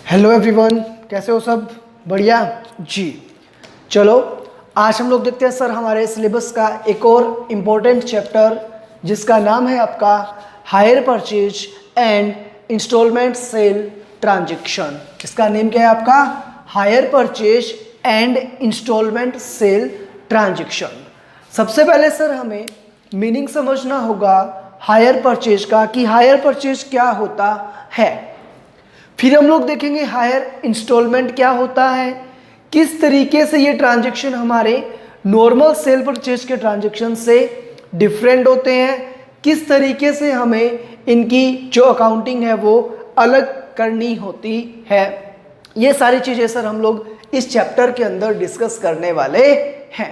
Hello everyone, कैसे हो सब? बढ़िया जी। चलो आज हम लोग देखते हैं सर हमारे सिलेबस का एक और इम्पोर्टेंट चैप्टर जिसका नाम है आपका hire purchase and installment sale transaction. इसका नेम क्या है आपका? Hire purchase and installment sale transaction. सबसे पहले सर हमें मीनिंग समझना होगा हायर परचेज का कि हायर परचेज क्या होता है। फिर हम लोग देखेंगे हायर इंस्टॉलमेंट क्या होता है, किस तरीके से ये ट्रांजैक्शन हमारे नॉर्मल सेल परचेज के ट्रांजैक्शन से डिफरेंट होते हैं, किस तरीके से हमें इनकी जो अकाउंटिंग है वो अलग करनी होती है। ये सारी चीज़ें सर हम लोग इस चैप्टर के अंदर डिस्कस करने वाले हैं।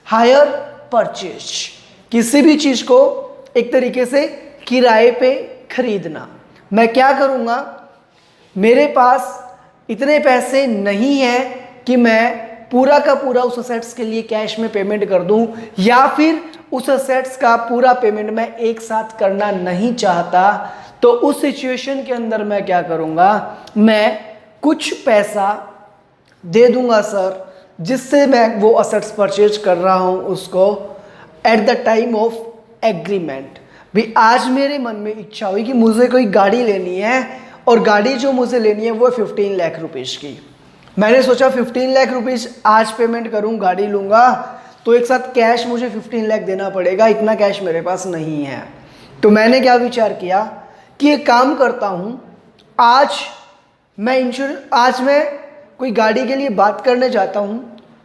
हायर परचेज, किसी भी चीज़ को एक तरीके से किराए पे खरीदना। मैं क्या करूँगा, मेरे पास इतने पैसे नहीं है कि मैं पूरा का पूरा उस असेट्स के लिए कैश में पेमेंट कर दूं, या फिर उस असेट्स का पूरा पेमेंट मैं एक साथ करना नहीं चाहता, तो उस सिचुएशन के अंदर मैं क्या करूंगा, मैं कुछ पैसा दे दूंगा सर, जिससे मैं वो असेट्स परचेज कर रहा हूं उसको eight the time of agreement. भी आज मेरे मन में इच्छा हुई कि मुझे कोई गाड़ी लेनी है और गाड़ी जो मुझे लेनी है वो 15 लाख रुपीज़ की। मैंने सोचा 15 लाख रुपीज़ आज पेमेंट करूं, गाड़ी लूँगा तो एक साथ कैश मुझे 15 लाख देना पड़ेगा, इतना कैश मेरे पास नहीं है। तो मैंने क्या विचार किया कि एक काम करता हूं, आज मैं कोई गाड़ी के लिए बात करने जाता हूं।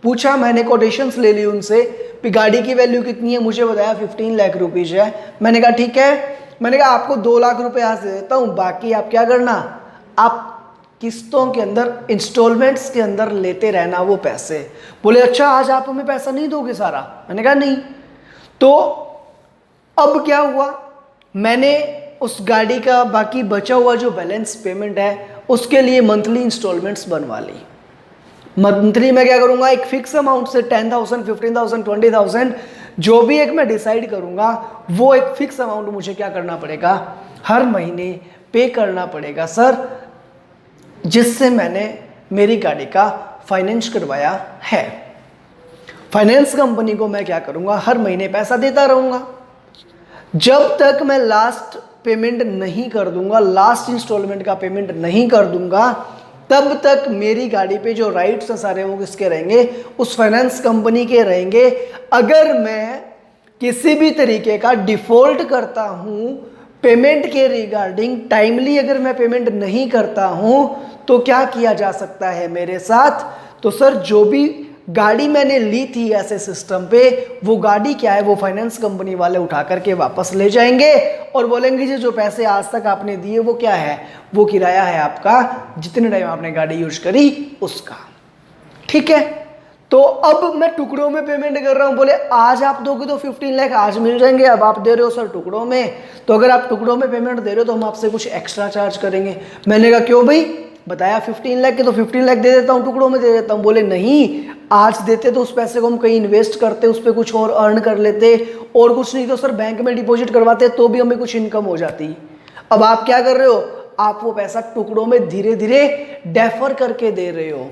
पूछा, मैंने कोटेशंस ले ली उनसे कि गाड़ी की वैल्यू कितनी है, मुझे बताया 15 लाख रुपीज़ है। मैंने कहा ठीक है, मैंने कहा आपको 2 लाख रुपए आज दे देता हूँ, बाकी आप क्या करना, आप किस्तों के अंदर इंस्टॉलमेंट्स के अंदर लेते रहना वो पैसे। बोले अच्छा आज आप हमें पैसा नहीं दोगे सारा? मैंने कहा नहीं। तो अब क्या हुआ, मैंने उस गाड़ी का बाकी बचा हुआ जो बैलेंस पेमेंट है उसके लिए मंथली इंस्टॉलमेंट्स बनवा ली। मंथली मैं क्या करूँगा, एक फिक्स अमाउंट से 10,000, 15,000, 20,000 जो भी एक मैं डिसाइड करूँगा वो एक फिक्स अमाउंट मुझे क्या करना पड़ेगा, हर महीने पे करना पड़ेगा सर, जिससे मैंने मेरी गाड़ी का फाइनेंस करवाया है। फाइनेंस कंपनी को मैं क्या करूँगा, हर महीने पैसा देता रहूँगा जब तक मैं लास्ट पेमेंट नहीं कर दूंगा, लास्ट इंस्टॉलमेंट का पेमेंट नहीं कर दूंगा, तब तक मेरी गाड़ी पे जो राइट्स हैं सारे वो किसके रहेंगे, उस फाइनेंस कंपनी के रहेंगे। अगर मैं किसी भी तरीके का डिफॉल्ट करता हूं पेमेंट के रिगार्डिंग, टाइमली अगर मैं पेमेंट नहीं करता हूं, तो क्या किया जा सकता है मेरे साथ, तो सर जो भी गाड़ी मैंने ली थी ऐसे सिस्टम पे, वो गाड़ी क्या है, वो फाइनेंस कंपनी वाले उठा करके वापस ले जाएंगे और बोलेंगे जी जो पैसे आज तक आपने दिए वो क्या है, वो किराया है आपका, जितने टाइम आपने गाड़ी यूज करी उसका। ठीक है, तो अब मैं टुकड़ों में पेमेंट कर रहा हूं। बोले आज आप दोगे तो 15 लाख आज मिल जाएंगे, अब आप दे रहे हो सर टुकड़ों में, तो अगर आप टुकड़ों में पेमेंट दे रहे हो तो हम आपसे कुछ एक्स्ट्रा चार्ज करेंगे। मैंने कहा क्यों भाई, बताया 15 लाख के तो 15 लाख दे देता हूँ, टुकड़ों में दे देता हूँ। बोले नहीं, आज देते तो उस पैसे को हम कहीं इन्वेस्ट करते, उस पर कुछ और अर्न कर लेते, और कुछ नहीं तो सर बैंक में डिपॉजिट करवाते तो भी हमें कुछ इनकम हो जाती। अब आप क्या कर रहे हो, आप वो पैसा टुकड़ों में धीरे धीरे डेफर करके दे रहे हो।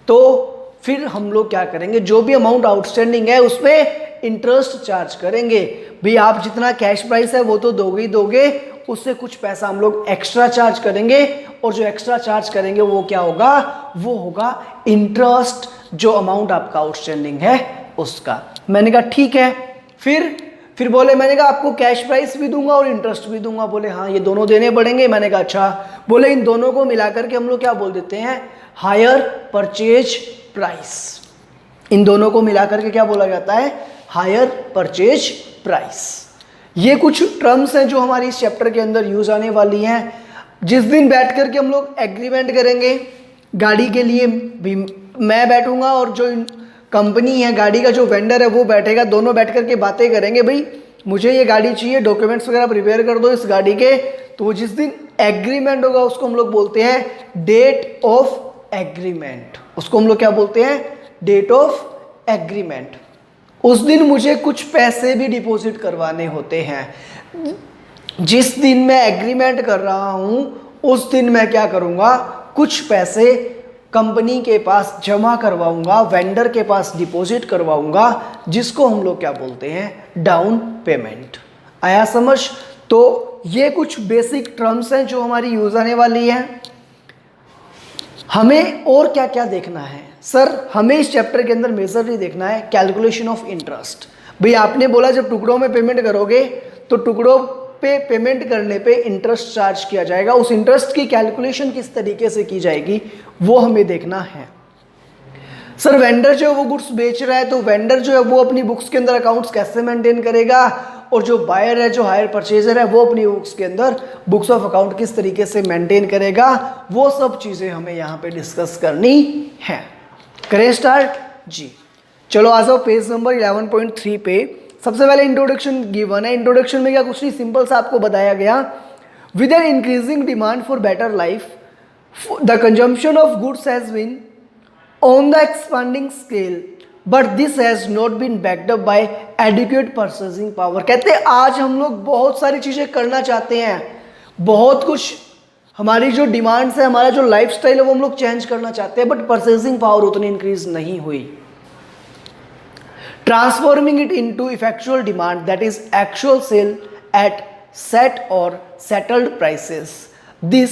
तो फिर हम लोग क्या करेंगे, जो भी अमाउंट आउटस्टैंडिंग है उसमें इंटरेस्ट चार्ज करेंगे। भाई आप जितना कैश प्राइस है वो तो दोगे ही दोगे, उससे कुछ पैसा हम लोग एक्स्ट्रा चार्ज करेंगे, और जो एक्स्ट्रा चार्ज करेंगे वो क्या होगा, वो होगा इंटरेस्ट, जो अमाउंट आपका आउटस्टैंडिंग है उसका। मैंने कहा ठीक है। फिर बोले, मैंने कहा आपको कैश प्राइस भी दूंगा और इंटरेस्ट भी दूंगा। बोले हाँ ये दोनों देने पड़ेंगे। मैंने कहा अच्छा। बोले इन दोनों को मिलाकर के हम लोग क्या बोल देते हैं, हायर परचेज प्राइस। इन दोनों को मिलाकर के क्या बोला जाता है, हायर परचेज प्राइस। ये कुछ टर्म्स हैं जो हमारी इस चैप्टर के अंदर यूज आने वाली हैं। जिस दिन बैठ करके हम लोग एग्रीमेंट करेंगे गाड़ी के लिए, भी मैं बैठूंगा और जो कंपनी है, गाड़ी का जो वेंडर है वो बैठेगा, दोनों बैठ करके बातें करेंगे, भाई मुझे ये गाड़ी चाहिए, डॉक्यूमेंट्स वगैरह प्रिपेयर कर दो इस गाड़ी के। तो जिस दिन एग्रीमेंट होगा उसको हम लोग बोलते हैं डेट ऑफ एग्रीमेंट। उसको हम लोग क्या बोलते हैं, डेट ऑफ एग्रीमेंट। उस दिन मुझे कुछ पैसे भी डिपॉजिट करवाने होते हैं। जिस दिन मैं एग्रीमेंट कर रहा हूं उस दिन मैं क्या करूंगा, कुछ पैसे कंपनी के पास जमा करवाऊंगा, वेंडर के पास डिपॉजिट करवाऊंगा, जिसको हम लोग क्या बोलते हैं, डाउन पेमेंट। आया समझ? तो ये कुछ बेसिक टर्म्स हैं जो हमारी यूज आने वाली हैं। हमें और क्या क्या देखना है सर? हमें इस चैप्टर के अंदर मेजरली देखना है कैलकुलेशन ऑफ इंटरेस्ट। भाई आपने बोला जब टुकड़ों में पेमेंट करोगे तो टुकड़ों पे पेमेंट करने पे इंटरेस्ट चार्ज किया जाएगा, उस इंटरेस्ट की कैलकुलेशन किस तरीके से की जाएगी वो हमें देखना है। सर वेंडर जो है वो गुड्स बेच रहा है, तो वेंडर जो है वो अपनी बुक्स के अंदर अकाउंट्स कैसे मेंटेन करेगा, और जो बायर है, जो हायर परचेजर है, वो अपनी बुक्स के अंदर बुक्स ऑफ अकाउंट किस तरीके से मेंटेन करेगा, वो सब चीज़ें हमें यहाँ पे डिस्कस करनी है। करें स्टार्ट जी। चलो आ जाओ पेज नंबर 11.3 पे। सबसे पहले इंट्रोडक्शन गिवन है। इंट्रोडक्शन में क्या कुछ नहीं, सिंपल सा आपको बताया गया, with an increasing demand for better life the consumption of goods has been on the expanding scale but this has not been backed up by adequate purchasing power. कहते हैं आज हम लोग बहुत सारी चीजें करना चाहते हैं, बहुत कुछ हमारी जो डिमांड्स है, हमारा जो लाइफस्टाइल है वो हम लोग चेंज करना चाहते हैं, बट परचेजिंग पावर उतनी इंक्रीज नहीं हुई। Transforming it into effectual demand that is actual sale at set और settled prices, this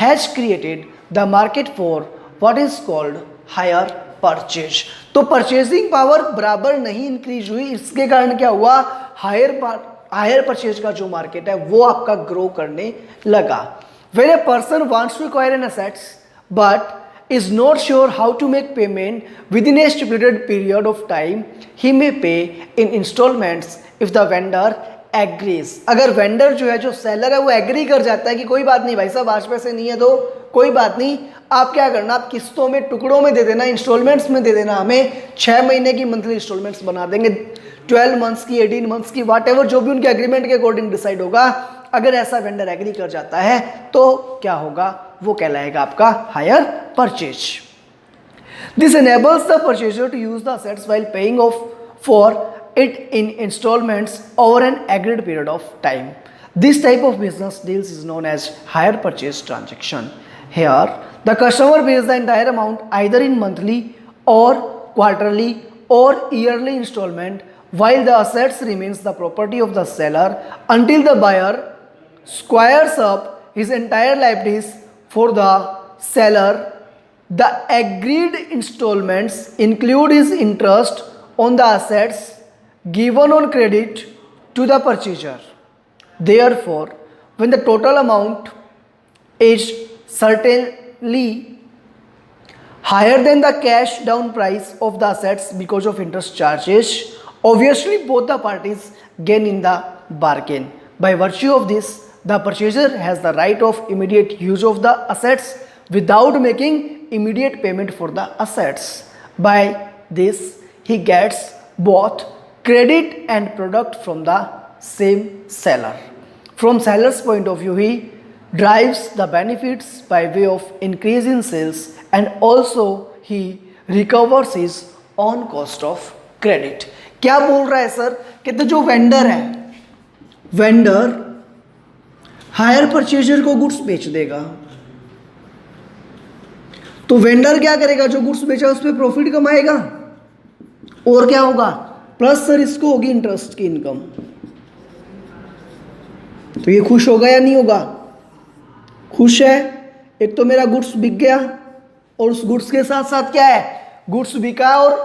has created the market for what is called hire purchase. तो परचेजिंग पावर बराबर नहीं इंक्रीज हुई, इसके कारण क्या हुआ, हायर परचेज का जो मार्केट है वो आपका ग्रो करने लगा। When a person wants to acquire an assets but is not sure how to make payment within a stipulated period of time, he may pay in installments if the vendor agrees। अगर vendor जो है, जो seller है, वो agree कर जाता है कि कोई बात नहीं भाई साहब आज पैसे नहीं है तो कोई बात नहीं, आप क्या करना, आप किस्तों में, टुकड़ों में दे देना, इंस्टॉलमेंट्स में दे देना, हमें 6 महीने की मंथली इंस्टॉलमेंट्स बना देंगे, 12 मंथ्स की, 18 मंथ्स की, वाट एवर जो भी उनके एग्रीमेंट के अकॉर्डिंग डिसाइड होगा। अगर ऐसा वेंडर एग्री कर जाता है तो क्या होगा, वो कहलाएगा आपका hire purchase. This enables the purchaser to use the assets while paying off for it in installments over an agreed period of time. This type of business deals is known as hire purchase transaction. Here, the customer pays the entire amount either in monthly or quarterly or yearly installment, while the assets remains the property of the seller until the buyer squares up his entire liabilities for the seller. The agreed installments include his interest on the assets given on credit to the purchaser. Therefore, when the total amount is certainly higher than the cash down price of the assets because of interest charges, obviously both the parties gain in the bargain. By virtue of this, the purchaser has the right of immediate use of the assets without making immediate payment for the assets. By this, he gets both credit and product from the same seller. From seller's point of view, he drives the benefits by way of increase in sales and also he recovers his own cost of credit. क्या बोल रहा है sir? कहते जो vendor है, vendor higher purchaser को goods बेच देगा, तो वेंडर क्या करेगा, जो गुड्स बेचा उस पर प्रॉफिट कमाएगा, और क्या होगा, प्लस सर इसको होगी इंटरेस्ट की इनकम। तो ये खुश होगा या नहीं होगा? खुश है। एक तो मेरा गुड्स बिक गया और उस गुड्स के साथ साथ क्या है, गुड्स बिका और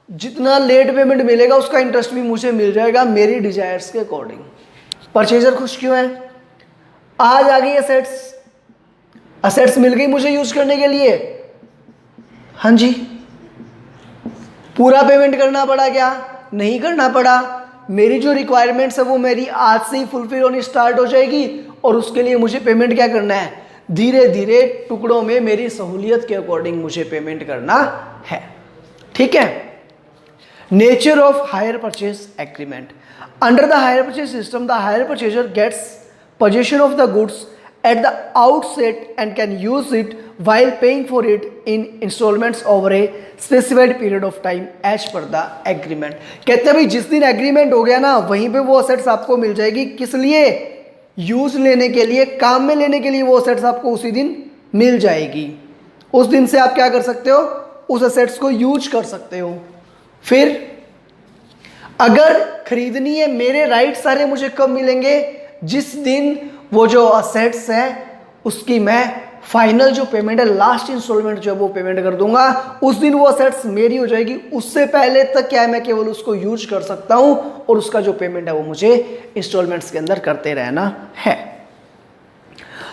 जितना लेट पेमेंट मिलेगा उसका इंटरेस्ट भी मुझे मिल जाएगा मेरी डिजायर्स के अकॉर्डिंग। परचेजर खुश क्यों है? आज आ गई असेट्स, असेट्स मिल गई मुझे यूज करने के लिए, हाँ जी। पूरा पेमेंट करना पड़ा क्या? नहीं करना पड़ा। मेरी जो रिक्वायरमेंट्स है वो मेरी आज से ही फुलफिल होनी स्टार्ट हो जाएगी और उसके लिए मुझे पेमेंट क्या करना है, धीरे धीरे टुकड़ों में मेरी सहूलियत के अकॉर्डिंग मुझे पेमेंट करना है। ठीक है। Nature of hire purchase agreement. Under the hire purchase system the hire purchaser gets possession of the goods at the outset and can use it while paying for it in installments over a specified period of time as per the agreement। कहते हैं भाई जिस दिन agreement हो गया ना वहीं पे वो असेट्स आपको मिल जाएगी। किस लिए? यूज लेने के लिए, काम में लेने के लिए वो असेट्स आपको उसी दिन मिल जाएगी। उस दिन से आप क्या कर सकते हो, उस असेट्स को यूज कर सकते हो। फिर अगर खरीदनी है, मेरे राइट सारे मुझे कब मिलेंगे, जिस दिन वो जो असेट्स है उसकी मैं फाइनल जो पेमेंट है, लास्ट इंस्टॉलमेंट जो है वो पेमेंट कर दूंगा, उस दिन वो असेट्स मेरी हो जाएगी। उससे पहले तक क्या है, मैं केवल उसको यूज कर सकता हूं और उसका जो पेमेंट है वो मुझे इंस्टॉलमेंट्स के अंदर करते रहना है।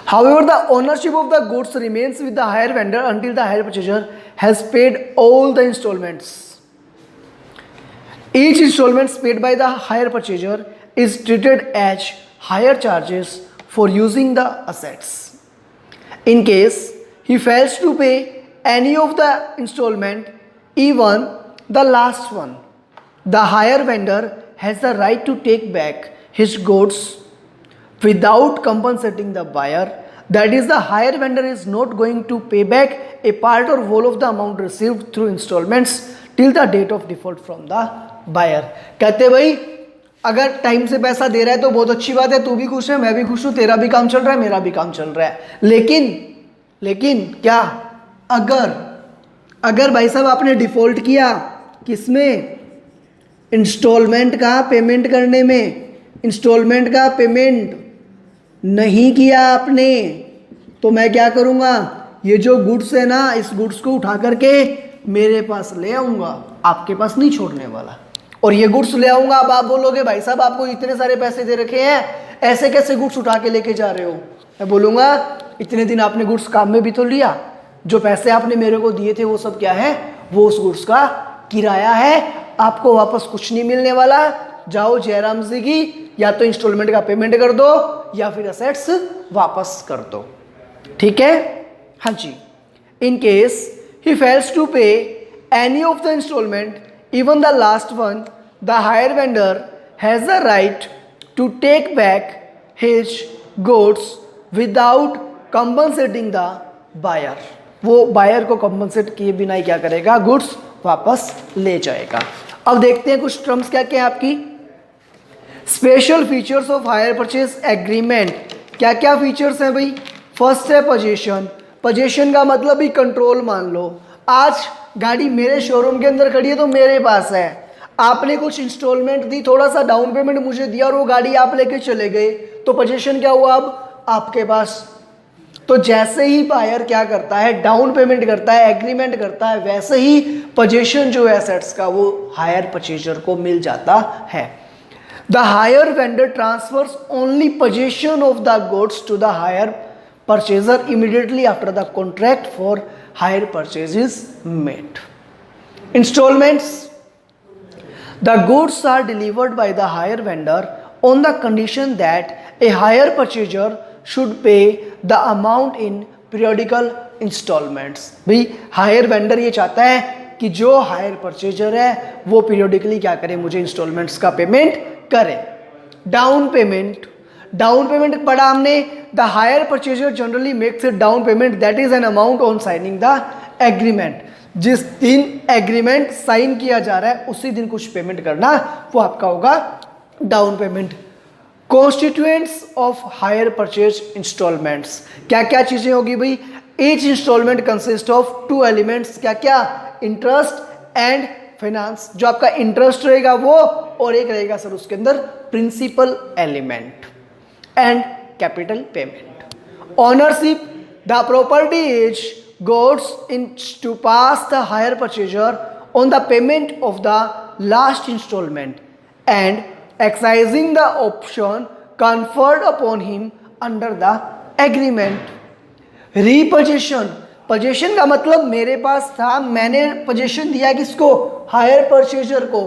However, the ownership of the goods remains with the hire vendor until the hire purchaser has paid all the installments. Each installment paid by the hire purchaser is treated as hire charges for using the assets. In case he fails to pay any of the installment, even the last one, the hire vendor has the right to take back his goods without compensating the buyer. That is, the hire vendor is not going to pay back a part or whole of the amount received through installments till the date of default from the buyer. कहते भाई अगर time से पैसा दे रहा है तो बहुत अच्छी बात है, तू भी खुश है, मैं भी खुश हूं, तेरा भी काम चल रहा है, मेरा भी काम चल रहा है। लेकिन क्या, अगर भाई साहब आपने डिफॉल्ट किया किसमें, इंस्टॉलमेंट का पेमेंट करने में, इंस्टॉलमेंट का पेमेंट नहीं किया आपने, तो मैं क्या करूंगा, ये जो गुड्स है ना, इस गुड्स को उठा करके मेरे पास ले आऊंगा, आपके पास नहीं छोड़ने वाला। और ये गुड्स ले आऊंगा, अब आप बोलोगे भाई साहब आपको इतने सारे पैसे दे रखे हैं, ऐसे कैसे गुड्स उठा के लेके जा रहे हो। मैं बोलूंगा इतने दिन आपने गुड्स काम में भी तो लिया, जो पैसे आपने मेरे को दिए थे वो सब क्या है, वो उस गुड्स का किराया है, आपको वापस कुछ नहीं मिलने वाला। जाओ जयराम जी की या तो इंस्टॉलमेंट का पेमेंट कर दो या फिर असेट्स वापस कर दो, ठीक है। हाँ जी, in case he fails to pay any of the installment, even the last one, the hire vendor has the right to take back his goods without compensating the buyer. वो बायर को compensate किए बिना ही क्या करेगा, goods वापस ले जाएगा। अब देखते हैं कुछ टर्म्स क्या क्या है आपकी। Special features of hire purchase agreement, क्या क्या फीचर्स हैं भाई। फर्स्ट है पोजीशन। पोजीशन का मतलब ही कंट्रोल मान लो। आज गाड़ी मेरे शोरूम के अंदर खड़ी है तो मेरे पास है, आपने कुछ इंस्टॉलमेंट दी, थोड़ा सा डाउन पेमेंट मुझे दिया और वो गाड़ी आप लेके चले गए, तो पोजीशन क्या हुआ, अब आपके पास। तो जैसे ही बायर क्या करता है, डाउन पेमेंट करता है, एग्रीमेंट करता है, वैसे ही पोजीशन जो है एसेट्स का वो हायर परचेजर को मिल जाता है। The hire vendor transfers only possession of the goods to the hire purchaser immediately after the contract for hire purchase is made. Installments, the goods are delivered by the hire vendor on the condition that a hire purchaser should pay the amount in periodical installments। भाई hire vendor ये चाहता है कि जो higher purchaser है वो periodically क्या करे, मुझे इंस्टॉलमेंट्स का पेमेंट करे। डाउन पेमेंट पढ़ा हमने, the hire purchaser generally makes a down payment that is an amount on signing the agreement. जिस दिन एग्रीमेंट साइन किया जा रहा है उसी दिन कुछ पेमेंट करना, वो आपका होगा down payment. Constituents of hire purchase installments, क्या क्या चीजें होगी भाई। Each installment consist of two elements, क्या क्या, इंटरेस्ट एंड फाइनेंस। जो आपका इंटरेस्ट रहेगा वो, और एक रहेगा सर उसके अंदर principal element and capital payment. Ownership, the property is goods in to pass the hire purchaser on the payment of the last installment and exercising the option conferred upon him under the agreement। repossession, possession का मतलब मेरे पास था, मैंने possession दिया किसको, higher purchaser को।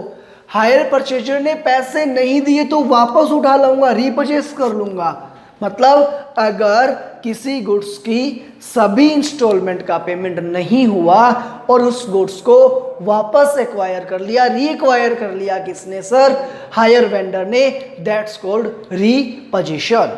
Higher purchaser ने पैसे नहीं दिए तो वापस उठा लाऊंगा, रीपरचेस कर लूंगा। मतलब अगर किसी गुड्स की सभी इंस्टॉलमेंट का पेमेंट नहीं हुआ और उस गुड्स को वापस एक्वायर कर लिया, रीएक्वायर कर लिया किसने सर, हायर वेंडर ने, that's called repossession.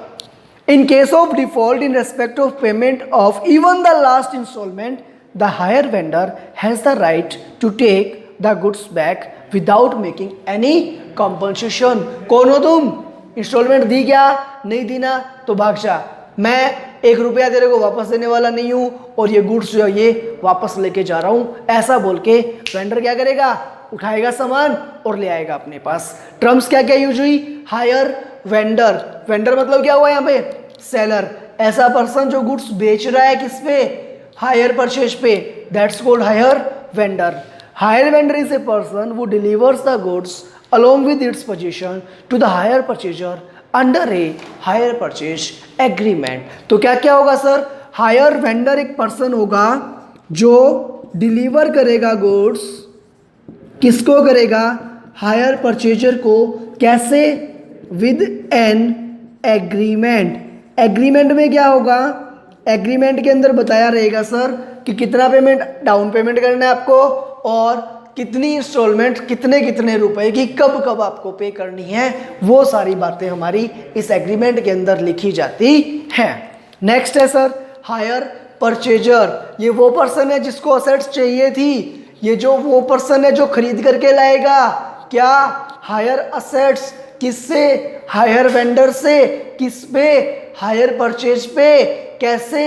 In case of default in respect of payment of even the last installment, the hire vendor has the right to take the goods back without making any compensation. कौन हो तुम, instalment दी क्या, नहीं दी ना तो भाग जा, मैं 1 रुपया तेरे को वापस देने वाला नहीं हूँ और ये गुड्स जो है ये वापस लेके जा रहा हूँ, ऐसा बोल के वेंडर क्या करेगा, उठाएगा सामान और ले आएगा अपने पास। टर्म्स क्या क्या यूज हुई, हायर वेंडर, वेंडर मतलब क्या हुआ यहाँ पे, सेलर, ऐसा पर्सन जो गुड्स बेच रहा है किस पे, हायर परचेज पे, that's called higher vendor. Higher vendor is a person who delivers the goods along with its possession to the higher purchaser under a hire purchase agreement। तो क्या क्या होगा सर, हायर वेंडर एक person होगा जो deliver करेगा goods, किसको करेगा, हायर परचेजर को, कैसे, विद एन एग्रीमेंट। एग्रीमेंट में क्या होगा, एग्रीमेंट के अंदर बताया रहेगा सर कि कितना पेमेंट डाउन पेमेंट करना है आपको और कितनी इंस्टॉलमेंट कितने कितने रुपए की कब कब आपको पे करनी है, वो सारी बातें हमारी इस एग्रीमेंट के अंदर लिखी जाती हैं। नेक्स्ट है सर हायर परचेजर, ये वो पर्सन है जिसको असेट्स चाहिए थी, ये जो वो पर्सन है जो खरीद करके लाएगा क्या, हायर असेट्स, किससे, हायर वेंडर से, किस पे, हायर परचेज पे, कैसे,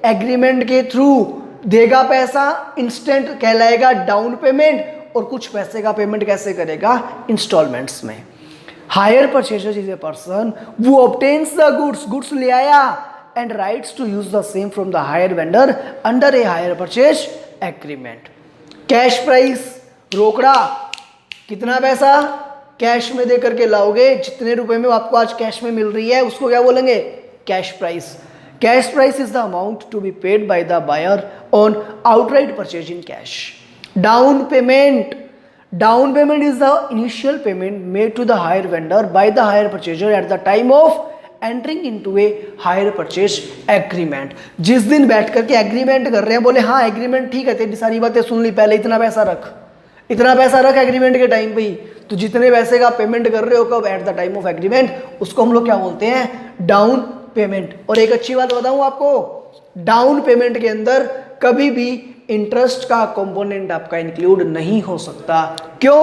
एग्रीमेंट के थ्रू, देगा पैसा इंस्टेंट कहलाएगा डाउन पेमेंट और कुछ पैसे का पेमेंट कैसे करेगा, इंस्टॉलमेंट्स में। Hire purchaser is a person वो ऑब्टेन्स द गुड्स, गुड्स ले आया and rights to use the same from the hire vendor under a hire purchase agreement. Cash price, रोकड़ा, कितना पैसा कैश में दे करके लाओगे, जितने रुपए में आपको आज कैश में मिल रही है उसको क्या बोलेंगे, cash price. Cash price is the amount to be paid by the buyer on outright purchase in cash. Down payment. Down payment is the initial payment made to the hire vendor by the hire purchaser at the time of entering into a hire purchase agreement. जिस दिन बैठ करके agreement कर रहे हैं, बोले हाँ agreement ठीक है, तेरी सारी बातें सुन ली, पहले इतना पैसा रख, इतना पैसा रख एग्रीमेंट के टाइम पे ही, तो जितने पैसे का पेमेंट कर रहे हो कब, eight the time of agreement, उसको हम लोग क्या बोलते हैं, डाउन पेमेंट। और एक अच्छी बात बताऊं आपको, डाउन पेमेंट के अंदर कभी भी इंटरेस्ट का कंपोनेंट आपका इंक्लूड नहीं हो सकता। क्यों,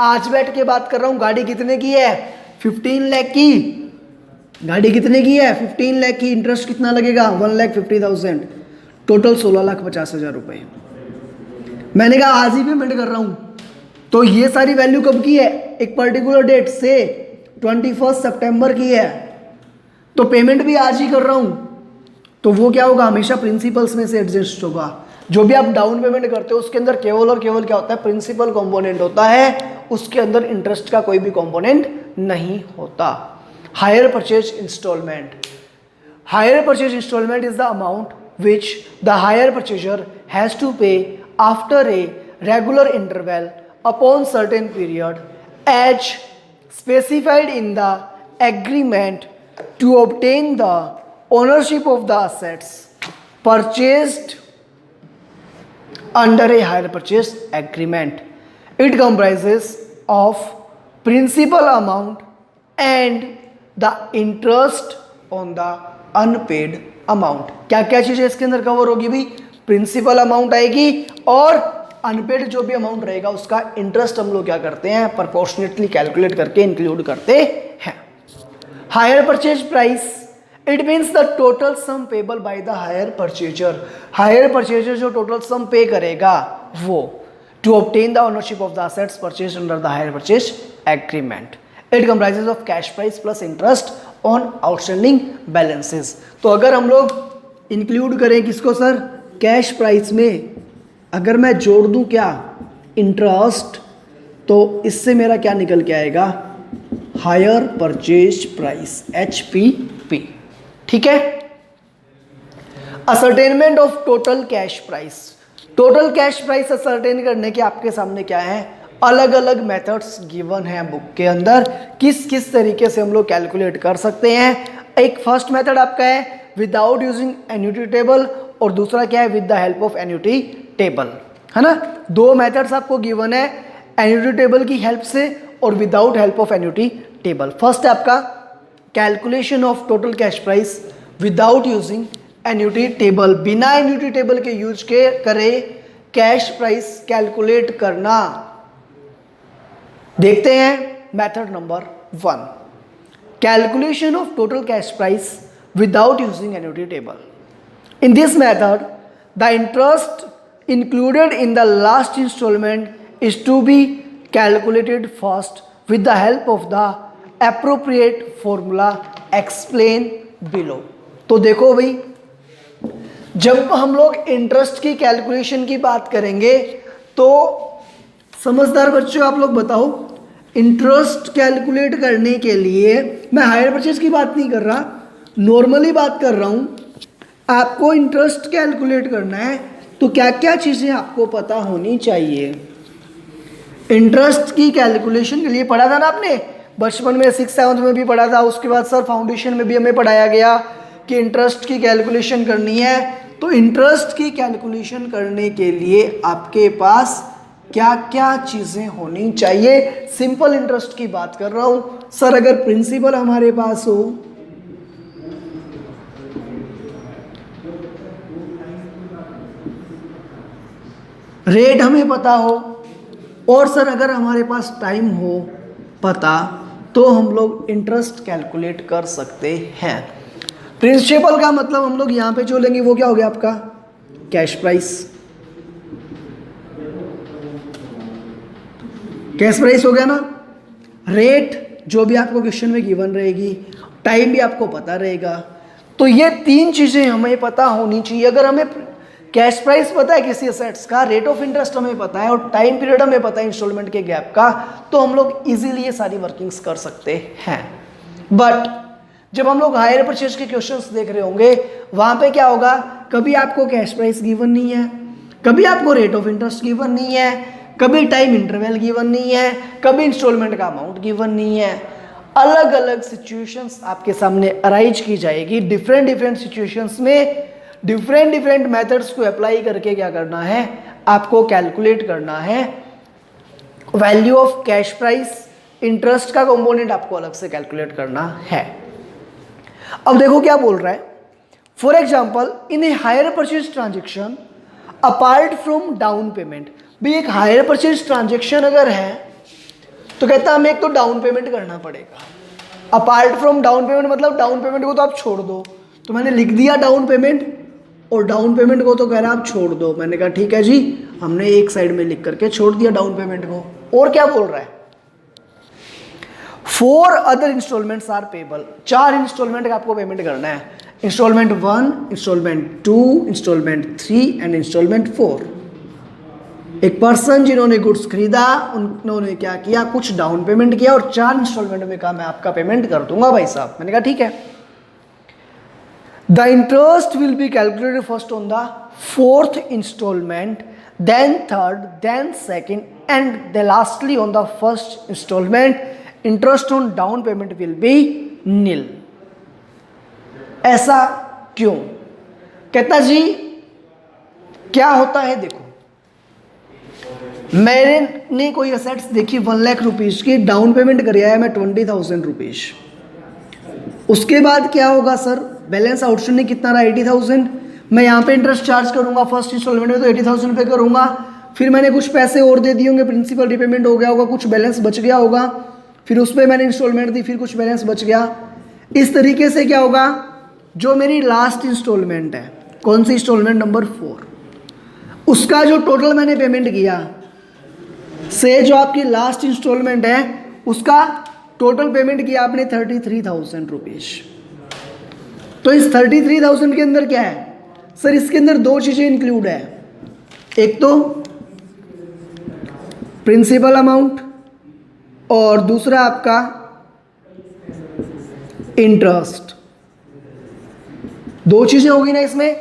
आज बैठ के बात कर रहा हूं, गाड़ी कितने की है, 15 लाख की गाड़ी, कितने की है 15 लाख की, इंटरेस्ट कितना लगेगा 1,50,000, टोटल 16,50,000 रुपए। मैंने कहा आज ही पेमेंट कर रहा हूं, तो ये सारी वैल्यू कब की है, एक पर्टिकुलर डेट से 21 सितंबर की है, तो पेमेंट भी आज ही कर रहा हूं, तो वो क्या होगा, हमेशा प्रिंसिपल्स में से एडजस्ट होगा। जो भी आप डाउन पेमेंट करते हो उसके अंदर केवल और केवल क्या होता है, प्रिंसिपल कंपोनेंट होता है, उसके अंदर इंटरेस्ट का कोई भी कंपोनेंट नहीं होता। Hire purchase installment, hire purchase installment is the amount which the hire purchaser has to pay after a regular interval upon certain period as specified in the agreement to obtain the ownership of the assets purchased under a hire purchase agreement. It comprises of principal amount and the interest on the unpaid amount. क्या क्या चीजें इसके अंदर cover होगी भाई, principal amount आएगी और unpaid जो भी अमाउंट रहेगा उसका इंटरेस्ट हम लोग क्या करते हैं, प्रोपोर्शनेटली कैलकुलेट करके इंक्लूड करते हैं। Higher purchase price, it means the total sum payable by the higher purchaser. Higher purchaser जो total sum pay करेगा वो to obtain the ownership of the assets purchased under the higher purchase agreement. It comprises of cash price plus interest on outstanding balances. तो अगर हम लोग include करें किसको sir, cash price में अगर मैं जोड़ दूं क्या, इंटरेस्ट, तो इससे मेरा क्या निकल के आएगा, हायर परचेज प्राइस HPP। ठीक है। Ascertainment of total cash price, total cash price ascertain करने के आपके सामने क्या है, अलग अलग मेथड्स गिवन हैं बुक के अंदर, किस किस तरीके से हम लोग कैलकुलेट कर सकते हैं। एक फर्स्ट मेथड आपका है विदाउट यूजिंग एन्युटी टेबल और दूसरा क्या है with the help of annuity table, है ना। दो मेथड्स आपको गिवन है, एन्युटी टेबल की हेल्प से और without help of annuity table. First है आपका calculation of total cash price without using annuity table, बिना एन्युटी टेबल के यूज के करे कैश प्राइस कैलकुलेट करना। देखते हैं method number 1, calculation of total cash price without using annuity table. In this method, the interest included in the last installment is to be calculated first with the help of the appropriate formula explained below. तो देखो भाई, जब हम लोग interest की calculation की बात करेंगे तो समझदार बच्चों आप लोग बताओ, इंटरेस्ट कैलकुलेट करने के लिए मैं हायर परचेज की बात नहीं कर रहा, नॉर्मली बात कर रहा हूँ। आपको इंटरेस्ट कैलकुलेट करना है तो क्या क्या चीज़ें आपको पता होनी चाहिए। इंटरेस्ट की कैलकुलेशन के लिए पढ़ा था ना आपने बचपन में, 6th-7th में भी पढ़ा था, उसके बाद सर फाउंडेशन में भी हमें पढ़ाया गया कि इंटरेस्ट की कैलकुलेशन करनी है। तो इंटरेस्ट की कैलकुलेशन करने के लिए आपके पास क्या क्या चीज़ें होनी चाहिए। सिंपल इंटरेस्ट की बात कर रहा हूँ सर, अगर प्रिंसिपल हमारे पास हो, रेट हमें पता हो, और सर अगर हमारे पास टाइम हो पता, तो हम लोग इंटरेस्ट कैलकुलेट कर सकते हैं। प्रिंसिपल का मतलब हम लोग यहाँ पे जो लेंगे वो क्या हो गया आपका, कैश प्राइस। कैश प्राइस हो गया ना। रेट जो भी आपको क्वेश्चन में गिवन रहेगी, टाइम भी आपको पता रहेगा। तो ये 3 चीज़ें हमें पता होनी चाहिए। अगर हमें कैश प्राइस पता है किसी एसेट्स का, रेट ऑफ इंटरेस्ट हमें पता है और टाइम पीरियड हमें पता है इंस्टॉलमेंट के गैप का, तो हम लोग इजीली ये सारी वर्किंग्स कर सकते हैं। बट जब हम लोग हायर परचेज के क्वेश्चंस देख रहे होंगे, वहां पे क्या होगा, कभी आपको कैश प्राइस गिवन नहीं है, कभी आपको रेट ऑफ इंटरेस्ट गिवन नहीं है, कभी टाइम इंटरवल गिवन नहीं है, कभी इंस्टॉलमेंट का अमाउंट गिवन नहीं है। अलग अलग सिचुएशंस आपके सामने अराइज की जाएगी। डिफरेंट सिचुएशंस में डिफरेंट मेथड्स को अप्लाई करके क्या करना है, आपको कैलकुलेट करना है value of cash price. Interest का कंपोनेंट आपको अलग से कैलकुलेट करना है। अब देखो क्या बोल रहा है, for example in A hire purchase transaction apart from down payment. भी एक हायर परचेज ट्रांजेक्शन अगर है तो कहता है हमें एक तो डाउन पेमेंट करना पड़ेगा। अपार्ट फ्रॉम डाउन पेमेंट मतलब डाउन पेमेंट को तो आप छोड़ दो, तो मैंने लिख दिया डाउन पेमेंट, और डाउन पेमेंट को तो कह रहा आप छोड़ दो। मैंने कहा ठीक है जी, हमने एक साइड में लिख करके छोड़ दिया डाउन पेमेंट को। और क्या बोल रहा है, 4 other installments are payable. 4 installment का आपको पेमेंट करना है। Installment 1, installment 2, installment 3 and installment 4। एक पर्सन जिन्होंने गुड्स खरीदा, उन्होंने क्या किया, कुछ डाउन पेमेंट किया और 4 इंस्टॉलमेंट में कहा मैं आपका पेमेंट कर दूंगा भाई साहब। मैंने कहा ठीक है। The interest will be calculated first on the 4th installment, then 3rd, then 2nd and the lastly on the 1st installment. Interest on down payment will be nil. ऐसा क्यों? कहता जी क्या होता है, देखो मैंने कोई असेट्स देखी 1 लाख रुपीज की, डाउन पेमेंट कर आया मैं 20,000 रुपीज। उसके बाद क्या होगा सर, बैलेंस आउटस्टैंडिंग कितना रहा 80,000। मैं यहाँ पे इंटरेस्ट चार्ज करूंगा फर्स्ट इंस्टॉलमेंट में तो 80,000 पे करूंगा। फिर मैंने कुछ पैसे और दे दिए होंगे, प्रिंसिपल रिपेमेंट हो गया होगा, कुछ बैलेंस बच गया होगा, फिर उस पर मैंने इंस्टॉलमेंट दी, फिर कुछ बैलेंस बच गया। इस तरीके से क्या होगा, जो मेरी लास्ट इंस्टॉलमेंट है, कौन सी इंस्टॉलमेंट नंबर 4, उसका जो टोटल मैंने पेमेंट किया से जो आपकी लास्ट इंस्टॉलमेंट है उसका टोटल पेमेंट किया आपने 33,000 रुपीज। तो इस 33,000 के अंदर क्या है सर, इसके अंदर 2 चीजें इंक्लूड है। एक तो प्रिंसिपल अमाउंट और दूसरा आपका इंटरेस्ट। 2 चीजें होगी ना इसमें,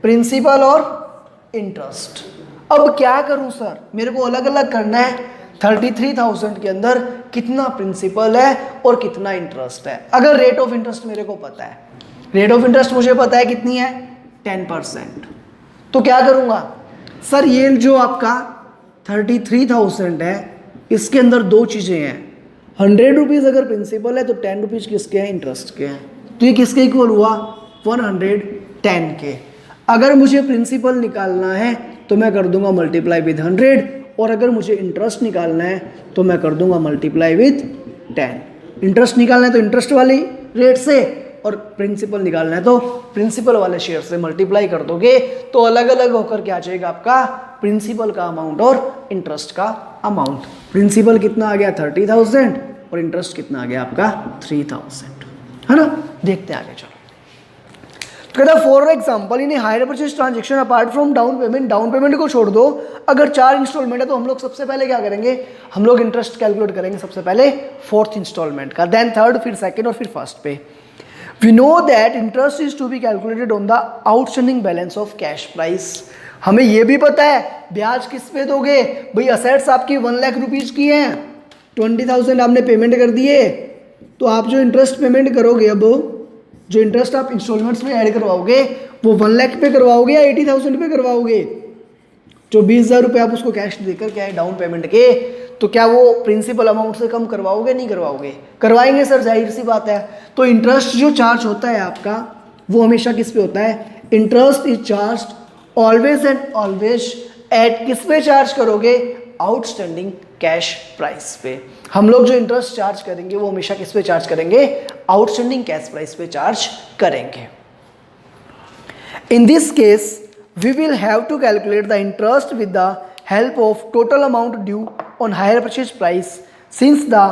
प्रिंसिपल और इंटरेस्ट। अब क्या करूं सर, मेरे को अलग अलग करना है। 33,000 के अंदर कितना प्रिंसिपल है और कितना इंटरेस्ट है। अगर रेट ऑफ इंटरेस्ट मेरे को पता है, रेट ऑफ इंटरेस्ट मुझे पता है कितनी है 10%, तो क्या करूंगा सर, ये जो आपका 33,000 है इसके अंदर 2 चीजें हैं। 100 रुपीज अगर प्रिंसिपल है तो 10 रुपीज किसके हैं, इंटरेस्ट के हैं। तो ये किसके इक्वल हुआ 110 के। अगर मुझे प्रिंसिपल निकालना है तो मैं कर दूंगा मल्टीप्लाई विद 100, और अगर मुझे इंटरेस्ट निकालना है तो मैं कर दूंगा मल्टीप्लाई विद 10। इंटरेस्ट निकालना है तो इंटरेस्ट वाली रेट से, और प्रिंसिपल निकालना है तो प्रिंसिपल वाले शेयर से मल्टीप्लाई कर दोगे तो अलग अलग होकर क्या आ जाएगा आपका प्रिंसिपल का अमाउंट और इंटरेस्ट का अमाउंट। प्रिंसिपल कितना आ गया 30,000 और इंटरेस्ट कितना आ गया आपका 3,000, है ना। देखते हैं आगे चलो। तो कहता for example in hire purchase transaction apart from down payment को छोड़ दो, अगर 4 इंस्टॉलमेंट है तो हम लोग सबसे पहले क्या करेंगे, हम लोग इंटरेस्ट कैलकुलेट करेंगे सबसे पहले 4th इंस्टॉलमेंट का, देन 3rd, फिर 2nd और फिर 1st पे। We know that interest is to be calculated on the outstanding balance of cash price. हमें यह भी पता है ब्याज किस पे दोगे भाई, असेट्स आपकी 1 लाख रुपीज की हैं, 20,000 आपने पेमेंट कर दिए, तो आप जो इंटरेस्ट पेमेंट करोगे, अब जो इंटरेस्ट आप इंस्टॉलमेंट्स में ऐड करवाओगे वो 1 लाख पे करवाओगे या 80,000 पे करवाओगे। जो 20,000 रुपये आप उसको कैश देकर क्या है डाउन पेमेंट के, तो क्या वो प्रिंसिपल अमाउंट से कम करवाओगे, नहीं करवाओगे, करवाएंगे सर, जाहिर सी बात है। तो इंटरेस्ट जो चार्ज होता है आपका वो हमेशा किस पे होता है, interest is charge always and always at किस पे चार्ज करोगे, आउटस्टैंडिंग कैश प्राइस पे। हम लोग जो इंटरेस्ट चार्ज करेंगे वो हमेशा किस पे चार्ज करेंगे, आउटस्टैंडिंग कैश प्राइस पे चार्ज करेंगे। In this case we will have to calculate the interest with the help of total amount due on hire purchase price since the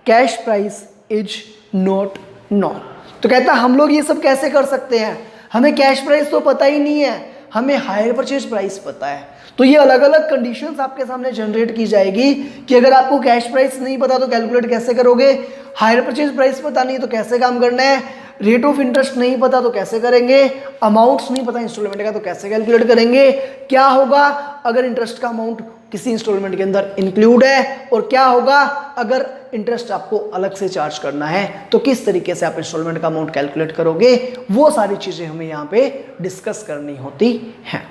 cash price is not known. तो कहता है हम लोग ये सब कैसे कर सकते हैं, हमें कैश प्राइस तो पता ही नहीं है, हमें हायर परचेज प्राइस पता है। तो ये अलग अलग कंडीशंस आपके सामने जनरेट की जाएगी कि अगर आपको कैश प्राइस नहीं पता तो कैलकुलेट कैसे करोगे, हायर परचेज प्राइस पता नहीं तो कैसे काम करना है, रेट ऑफ इंटरेस्ट नहीं पता तो कैसे करेंगे, अमाउंट्स नहीं पता इंस्टॉलमेंट का तो कैसे कैलकुलेट करेंगे, क्या होगा अगर इंटरेस्ट का अमाउंट किसी इंस्टॉलमेंट के अंदर इंक्लूड है, और क्या होगा अगर इंटरेस्ट आपको अलग से चार्ज करना है तो किस तरीके से आप इंस्टॉलमेंट का अमाउंट कैलकुलेट करोगे, वो सारी चीजें हमें यहाँ पे डिस्कस करनी होती हैं।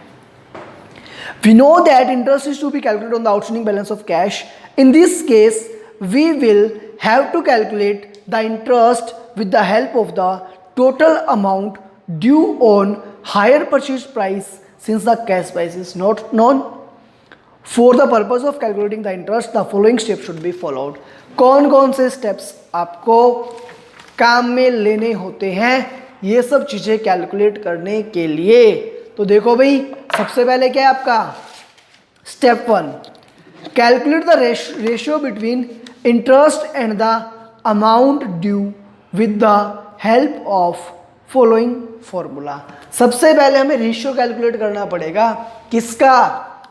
We know that interest is to be calculated on the outstanding balance of cash. In this case, we will have to calculate the interest with the help of the total amount due on higher purchase price since the cash price is not known. For the purpose of calculating the interest, the following steps should be followed. कौन कौन से steps आपको काम में लेने होते हैं ये सब चीज़ें कैलकुलेट करने के लिए? तो देखो भाई, सबसे पहले क्या है आपका step 1, calculate the ratio between interest and the amount due with the help of following formula. सबसे पहले हमें रेशियो कैलकुलेट करना पड़ेगा, किसका,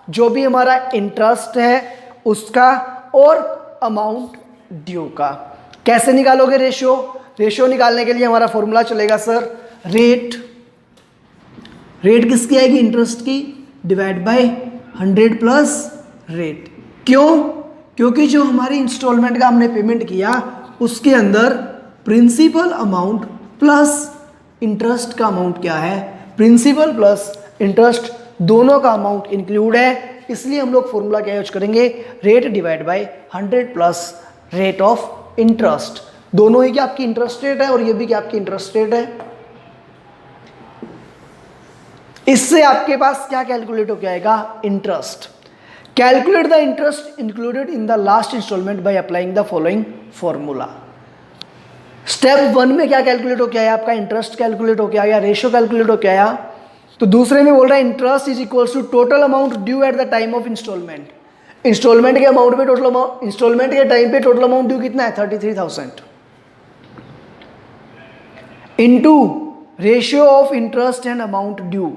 जो भी हमारा इंटरेस्ट है उसका और अमाउंट ड्यू का। कैसे निकालोगे रेशियो? रेशियो निकालने के लिए हमारा फॉर्मूला चलेगा सर, रेट किसकी आएगी, इंटरेस्ट की, डिवाइड बाय 100 प्लस रेट। क्यों? क्योंकि जो हमारी इंस्टॉलमेंट का हमने पेमेंट किया उसके अंदर प्रिंसिपल अमाउंट प्लस इंटरेस्ट का अमाउंट क्या है, प्रिंसिपल प्लस इंटरेस्ट दोनों का अमाउंट इंक्लूड है, इसलिए हम लोग फॉर्मूला क्या यूज करेंगे, rate divide by 100 plus rate of interest. दोनों ही क्या आपकी इंटरेस्ट रेट है और ये भी क्या आपकी इंटरेस्ट रेट है। इससे आपके पास क्या कैलकुलेट हो जाएगा, interest. Calculate the interest included in the last installment by applying the following formula. Step 1 में क्या कैलकुलेट हो गया, आपका इंटरेस्ट कैलकुलेट हो गया या रेशियो कैलकुलेट हो गया। तो दूसरे में बोल रहा है interest is equals to total amount due at the time of installment. Installment के अमाउंट पे टोटल अमाउंट, इंस्टॉलमेंट के टाइम पे टोटल अमाउंट ड्यू कितना है 33,000 into ratio of interest and amount due,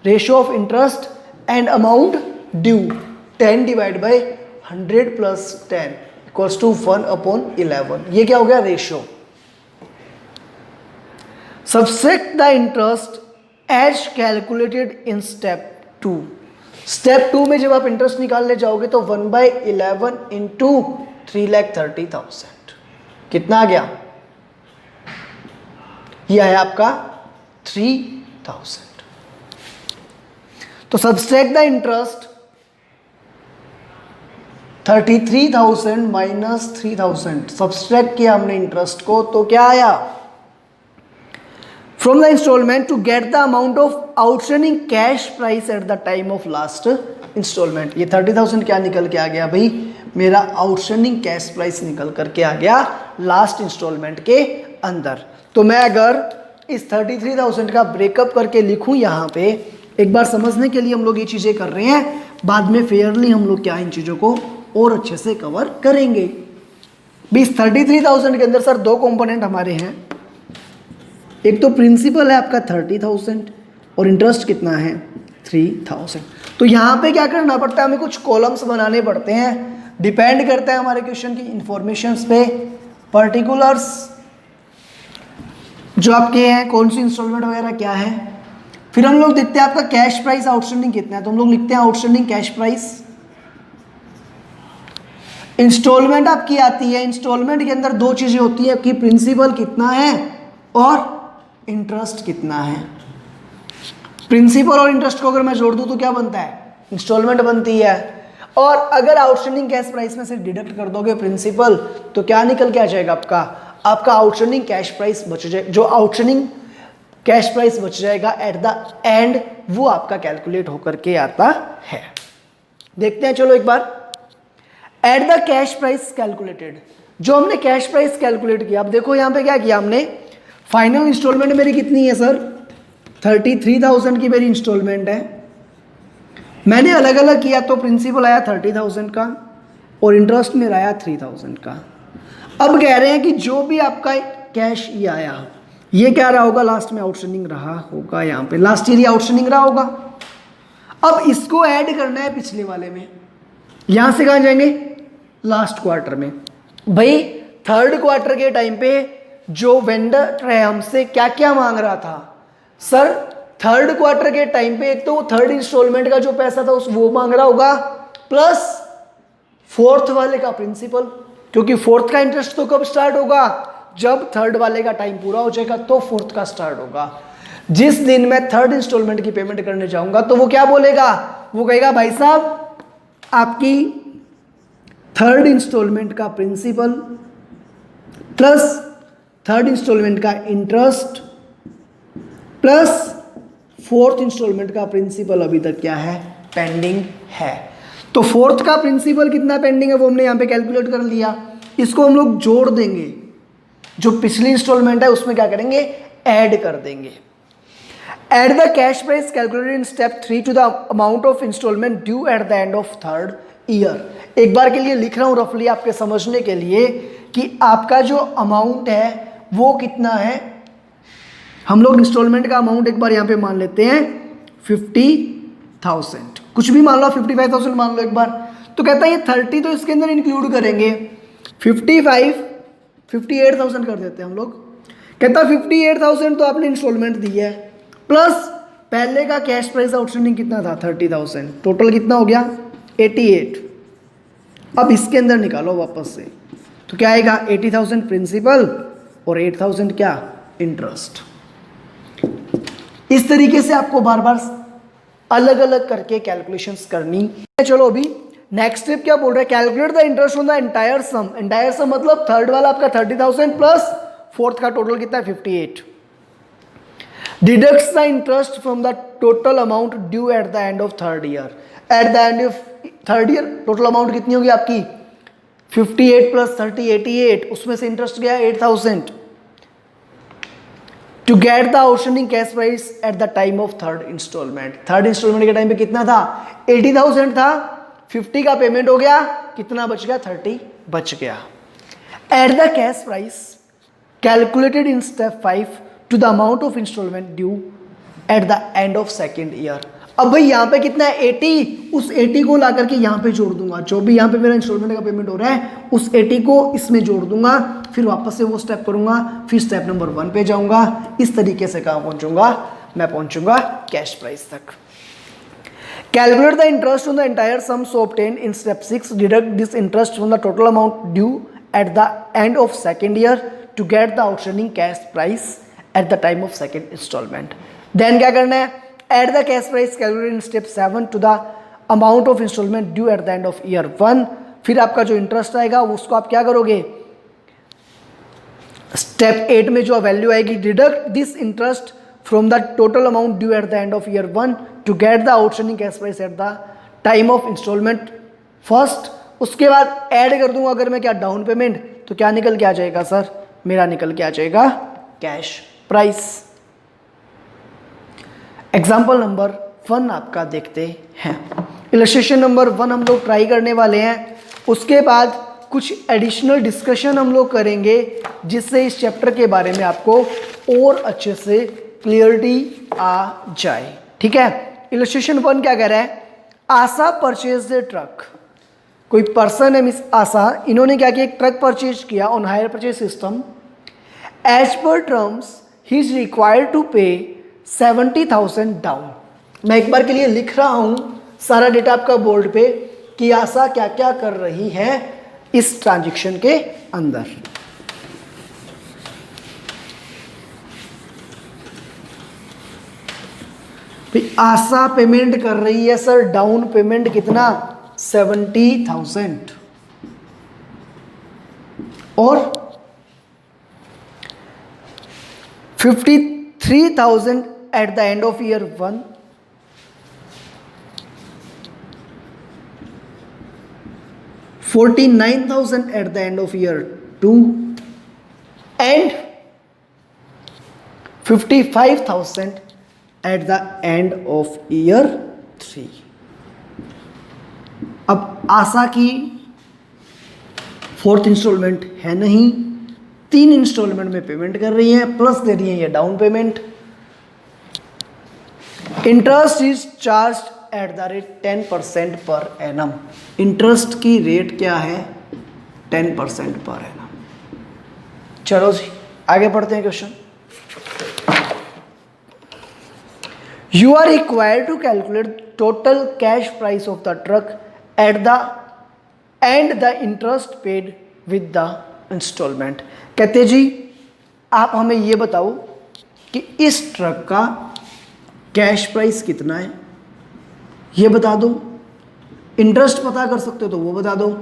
ratio of interest and amount due 10 divide by 100 plus 10 equals to 1/11। ये क्या हो गया, ratio. Subtract the interest as calculated in step 2। Step 2 में जब आप इंटरेस्ट निकालने जाओगे तो 1/11 इंटू 3,30,000 कितना आ गया, यह है आपका 3,000। तो subtract the interest 33,000 minus 3,000, subtract किया हमने इंटरेस्ट को तो क्या आया, from the installment to get the amount of outstanding cash price at the time of last installment. ये 30,000 क्या निकल के आ गया भाई, मेरा आउटस्टैंडिंग कैश प्राइस निकल करके आ गया लास्ट इंस्टॉलमेंट के अंदर। तो मैं अगर इस 33,000 का ब्रेकअप करके लिखूं यहाँ पे, एक बार समझने के लिए हम लोग ये चीज़ें कर रहे हैं, बाद में फेयरली हम लोग क्या इन चीज़ों को और अच्छे से कवर करेंगे। भी इस 33,000 के अंदर सर दो कंपोनेंट हमारे हैं, एक तो प्रिंसिपल है आपका 30,000 और इंटरेस्ट कितना है 3,000। तो यहाँ पे क्या करना पड़ता है, हमें कुछ कॉलम्स बनाने पड़ते हैं, डिपेंड करता है हमारे क्वेश्चन की इंफॉर्मेशंस पे, पर्टिकुलर्स जो आपके हैं, कौन सी इंस्टॉलमेंट वगैरह क्या है। फिर हम लोग देखते हैं आपका कैश प्राइस आउटस्टैंडिंग कितना है, तो हम लोग लिखते हैं आउटस्टैंडिंग कैश प्राइस। इंस्टॉलमेंट आपकी आती है, इंस्टॉलमेंट के अंदर दो चीजें होती है कि प्रिंसिपल कितना है और इंटरेस्ट कितना है। प्रिंसिपल और इंटरेस्ट को अगर मैं जोड़ दूं तो क्या बनता है, इंस्टॉलमेंट बनती है। और अगर आउटस्टैंडिंग कैश प्राइस में से डिडक्ट कर दोगे प्रिंसिपल तो क्या निकल के आ जाएगा, आपका आउटस्टैंडिंग कैश प्राइस बच जाएगा। जो आउटस्टैंडिंग कैश प्राइस बच जाएगा एट द एंड, वो आपका कैलकुलेट होकर के आता है। देखते हैं चलो एक बार, at the cash price calculated, जो हमने कैश प्राइस कैलकुलेट किया। अब देखो यहाँ पे क्या किया हमने, फाइनल इंस्टॉलमेंट मेरी कितनी है सर 33,000 की मेरी इंस्टॉलमेंट है। मैंने अलग अलग किया तो प्रिंसिपल आया 30,000 का और इंटरेस्ट मेरा आया 3,000 का। अब कह रहे हैं कि जो भी आपका कैश ये आया, ये क्या रहा होगा, लास्ट में आउटस्टैंडिंग रहा होगा, यहाँ पे लास्ट ईयर ये आउटस्टैंडिंग रहा होगा। अब इसको ऐड करना है पिछले वाले में, यहां से कहाँ जाएंगे, लास्ट क्वार्टर में। भाई थर्ड क्वार्टर के टाइम पे जो वेंडर है हमसे क्या क्या मांग रहा था सर, थर्ड क्वार्टर के टाइम पे एक तो थर्ड इंस्टॉलमेंट का जो पैसा था उस वो मांग रहा होगा, प्लस फोर्थ वाले का प्रिंसिपल, क्योंकि फोर्थ का इंटरेस्ट तो कब स्टार्ट होगा, जब थर्ड वाले का टाइम पूरा हो जाएगा तो फोर्थ का स्टार्ट होगा। जिस दिन मैं थर्ड इंस्टॉलमेंट की पेमेंट करने जाऊंगा तो वो क्या बोलेगा, वो कहेगा भाई साहब आपकी थर्ड इंस्टॉलमेंट का प्रिंसिपल प्लस थर्ड इंस्टॉलमेंट का इंटरेस्ट प्लस फोर्थ इंस्टॉलमेंट का प्रिंसिपल अभी तक क्या है, पेंडिंग है। तो फोर्थ का प्रिंसिपल कितना पेंडिंग है वो हमने यहाँ पे कैलकुलेट कर लिया, इसको हम लोग जोड़ देंगे, जो पिछली इंस्टॉलमेंट है उसमें क्या करेंगे, ऐड कर देंगे। Add the cash price calculated in step 3 to the amount of installment due at the end of third year. एक बार के लिए लिख रहा हूँ रफली आपके समझने के लिए कि आपका जो अमाउंट है वो कितना है। हम लोग इंस्टॉलमेंट का अमाउंट एक बार यहाँ पे मान लेते हैं 50,000, कुछ भी मान लो, 55,000 मान लो एक बार। तो कहता है ये 30 तो इसके अंदर इंक्लूड करेंगे, 58,000 कर देते हैं हम लोग। कहता 58,000 तो आपने इंस्टॉलमेंट दी है, प्लस पहले का कैश प्राइस आउटस्टैंडिंग कितना था 30,000, टोटल कितना हो गया 88। अब इसके अंदर निकालो वापस से, तो क्या आएगा 80,000 प्रिंसिपल और 8,000 क्या, इंटरेस्ट। इस तरीके से आपको बार बार अलग अलग करके कैलकुलेशंस करनी है। चलो अभी नेक्स्ट स्टेप क्या बोल रहा है, calculate the interest on the entire sum. Entire sum मतलब थर्ड वाला आपका 30,000 प्लस फोर्थ का टोटल कितना है 58। Deducts the interest from the total amount due at the end of third year. At the end of third year total amount कितनी होगी आपकी 58 plus 30 88, उसमें से इंटरेस्ट गया 8,000। To get the outstanding cash price at the time of third installment. Third installment के time पे कितना था 80,000 था, 50 का पेमेंट हो गया, कितना बच गया 30 बच गया। At the cash price calculated in step 5 to the amount of installment due at the end of second year. अब भाई यहाँ पे कितना है 80, उस 80 को ला करके यहाँ पे जोड़ दूंगा, जो भी यहाँ पे मेरा इंस्टॉलमेंट का पेमेंट हो रहा है उस 80 को इसमें जोड़ दूंगा, फिर वापस से वो स्टेप करूंगा, फिर स्टेप नंबर 1 पे जाऊंगा। इस तरीके से कहाँ पहुंचूंगा, मैं पहुंचूंगा कैश प्राइस तक। Calculate the interest on the entire sum so obtain in step 6, deduct this interest from the total amount due at the end of second year to get the outstanding cash price at the time of second installment. Then क्या करना है, add the cash price calculated in step 7 to the amount of installment due at the end of year 1। फिर आपका जो interest आएगा उसको आप क्या करोगे, स्टेप 8 में जो वैल्यू आएगी, deduct this interest from the total amount due at the end of year 1 to get the outstanding cash price at the time of installment first. उसके बाद ऐड कर दूंगा अगर मैं क्या डाउन पेमेंट, तो क्या निकल के आ जाएगा सर, मेरा निकल के आ जाएगा कैश प्राइस। एग्जाम्पल नंबर 1 आपका देखते हैं। इलस्ट्रेशन नंबर 1 हम लोग ट्राई करने वाले हैं, उसके बाद कुछ एडिशनल डिस्कशन हम लोग करेंगे जिससे इस चैप्टर के बारे में आपको और अच्छे से क्लियरिटी आ जाए। ठीक है, इलस्ट्रेशन 1 क्या कह रहा है? Asha purchase the truck. कोई पर्सन है मिस आशा, इन्होंने क्या किया, एक ट्रक परचेज किया on hire purchase system. As per terms he is required to pay 70,000 down. मैं एक बार के लिए लिख रहा हूं सारा डेटा आपका बोर्ड पे कि आशा क्या क्या कर रही है इस ट्रांजैक्शन के अंदर। आशा पेमेंट कर रही है सर, डाउन पेमेंट कितना? 70,000 और 53,000 eight the end of year 1, 49,000 at the end of year 2 and 55,000 at the end of year 3। अब आशा की 4th इंस्टॉलमेंट है नहीं, 3 इंस्टॉलमेंट में पेमेंट कर रही है, प्लस दे रही है ये down payment. Interest is charge at the rate 10% per annum. Interest की रेट क्या है? 10% पर एनम। चलो जी आगे पढ़ते हैं question. You are required to calculate total cash price of the truck at the end the interest paid with the installment. कहते जी आप हमें ये बताओ कि इस ट्रक का कैश प्राइस कितना है, ये बता दो। इंटरेस्ट पता कर सकते हो तो वो बता दो।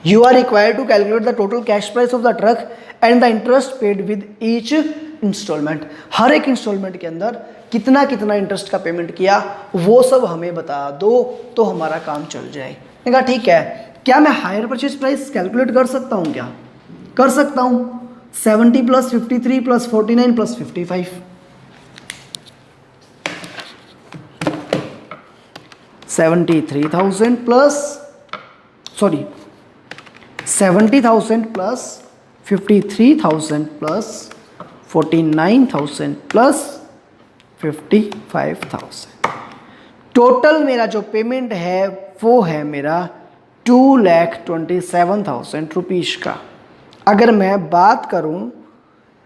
You are required to calculate the total cash price of the truck and the interest paid with each installment. हर एक इंस्टॉलमेंट के अंदर कितना कितना इंटरेस्ट का पेमेंट किया वो सब हमें बता दो तो हमारा काम चल जाए। मैंने कहा ठीक है, क्या मैं हायर परचेज प्राइस कैलकुलेट कर सकता हूँ? क्या कर सकता हूँ? 70 plus 53 plus 49 plus 55, 70,000 plus 70,000 plus 53,000 plus 49,000 plus 55,000। Total मेरा जो पेमेंट है वो है मेरा 2,27,000 रुपीज़ का। अगर मैं बात करूं